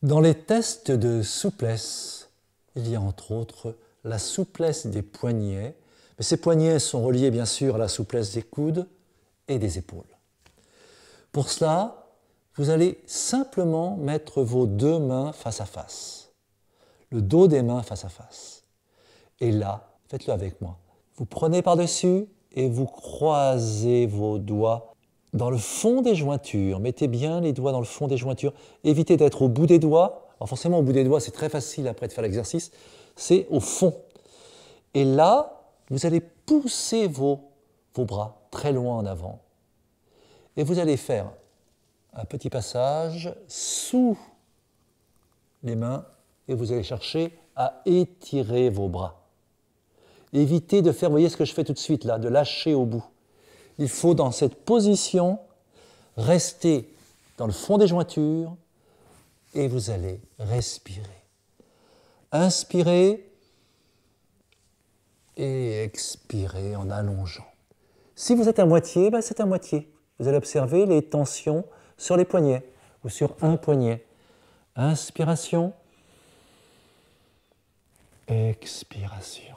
Dans les tests de souplesse, il y a entre autres la souplesse des poignets, mais ces poignets sont reliés bien sûr à la souplesse des coudes et des épaules. Pour cela, vous allez simplement mettre vos deux mains face à face, le dos des mains face à face. Et là, faites-le avec moi. Vous prenez par-dessus et vous croisez vos doigts dans le fond des jointures. Mettez bien les doigts dans le fond des jointures. Évitez d'être au bout des doigts. Alors forcément, au bout des doigts, c'est très facile après de faire l'exercice. C'est au fond. Et là, vous allez pousser vos bras très loin en avant. Et vous allez faire un petit passage sous les mains et vous allez chercher à étirer vos bras. Évitez de faire, vous voyez ce que je fais tout de suite là, de lâcher au bout. Il faut dans cette position rester dans le fond des jointures et vous allez respirer. Inspirez et expirez en allongeant. Si vous êtes à moitié, c'est à moitié. Vous allez observer les tensions sur les poignets ou sur un poignet. Inspiration, expiration.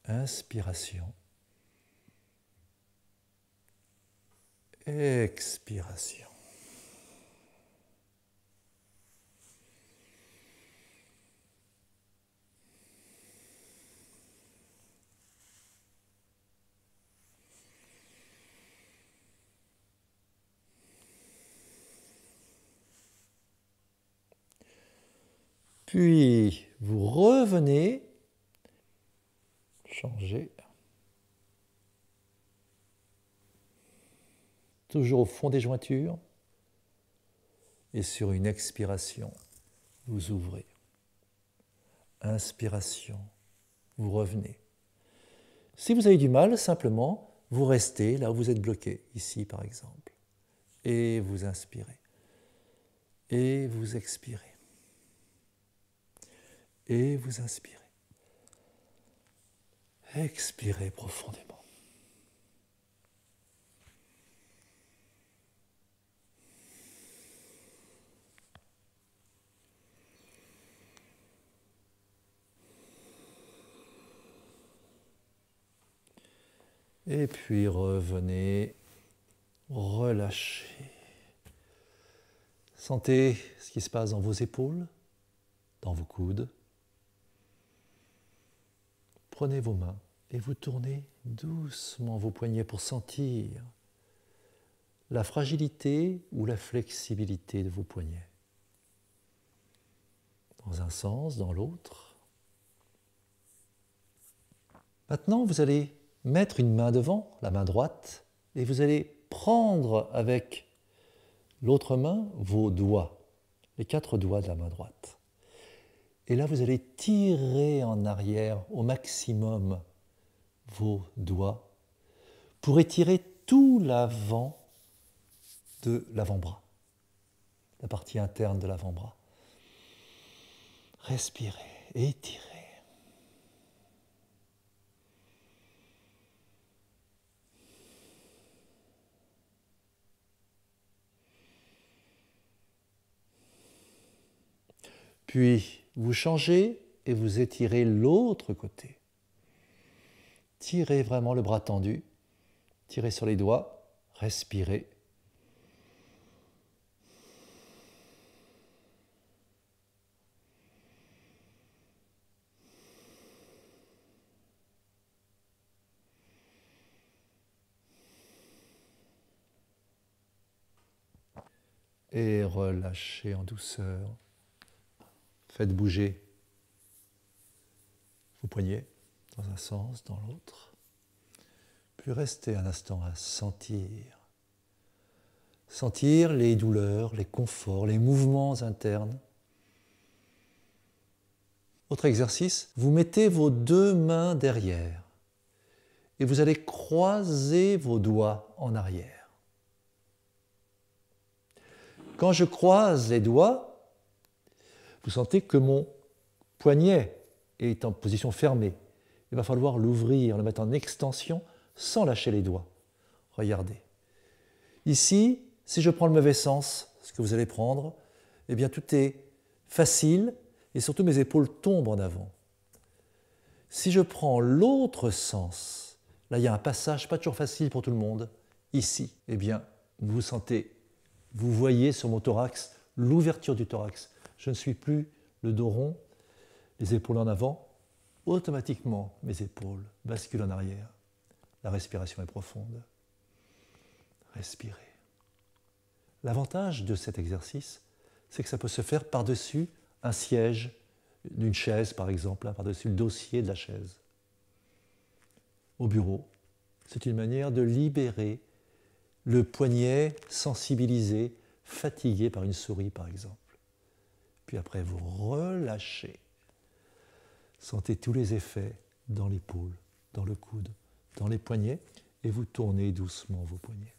Inspiration, expiration. Puis vous revenez, changez, toujours au fond des jointures, et sur une expiration, vous ouvrez. Inspiration, vous revenez. Si vous avez du mal, simplement, vous restez là où vous êtes bloqué, ici par exemple, et vous inspirez, et vous expirez. Et vous inspirez. Expirez profondément. Et puis revenez, relâchez. Sentez ce qui se passe dans vos épaules, dans vos coudes. Prenez vos mains et vous tournez doucement vos poignets pour sentir la fragilité ou la flexibilité de vos poignets. Dans un sens, dans l'autre. Maintenant, vous allez mettre une main devant, la main droite, et vous allez prendre avec l'autre main vos doigts, les 4 doigts de la main droite. Et là, vous allez tirer en arrière au maximum vos doigts pour étirer tout l'avant de l'avant-bras, la partie interne de l'avant-bras. Respirez, étirez. Puis, vous changez et vous étirez l'autre côté. Tirez vraiment le bras tendu, tirez sur les doigts, respirez. Et relâchez en douceur. Faites bouger vos poignets dans un sens, dans l'autre. Puis restez un instant à sentir. Sentir les douleurs, les conforts, les mouvements internes. Autre exercice, vous mettez vos 2 mains derrière et vous allez croiser vos doigts en arrière. Quand je croise les doigts, vous sentez que mon poignet est en position fermée. Il va falloir l'ouvrir, le mettre en extension sans lâcher les doigts. Regardez. Ici, si je prends le mauvais sens, ce que vous allez prendre, eh bien tout est facile et surtout mes épaules tombent en avant. Si je prends l'autre sens, là il y a un passage pas toujours facile pour tout le monde, ici, eh bien vous sentez, vous voyez sur mon thorax l'ouverture du thorax. Je ne suis plus le dos rond, les épaules en avant, automatiquement mes épaules basculent en arrière. La respiration est profonde. Respirez. L'avantage de cet exercice, c'est que ça peut se faire par-dessus un siège d'une chaise, par exemple, par-dessus le dossier de la chaise. Au bureau, c'est une manière de libérer le poignet sensibilisé, fatigué par une souris, par exemple. Puis après, vous relâchez. Sentez tous les effets dans l'épaule, dans le coude, dans les poignets, et vous tournez doucement vos poignets.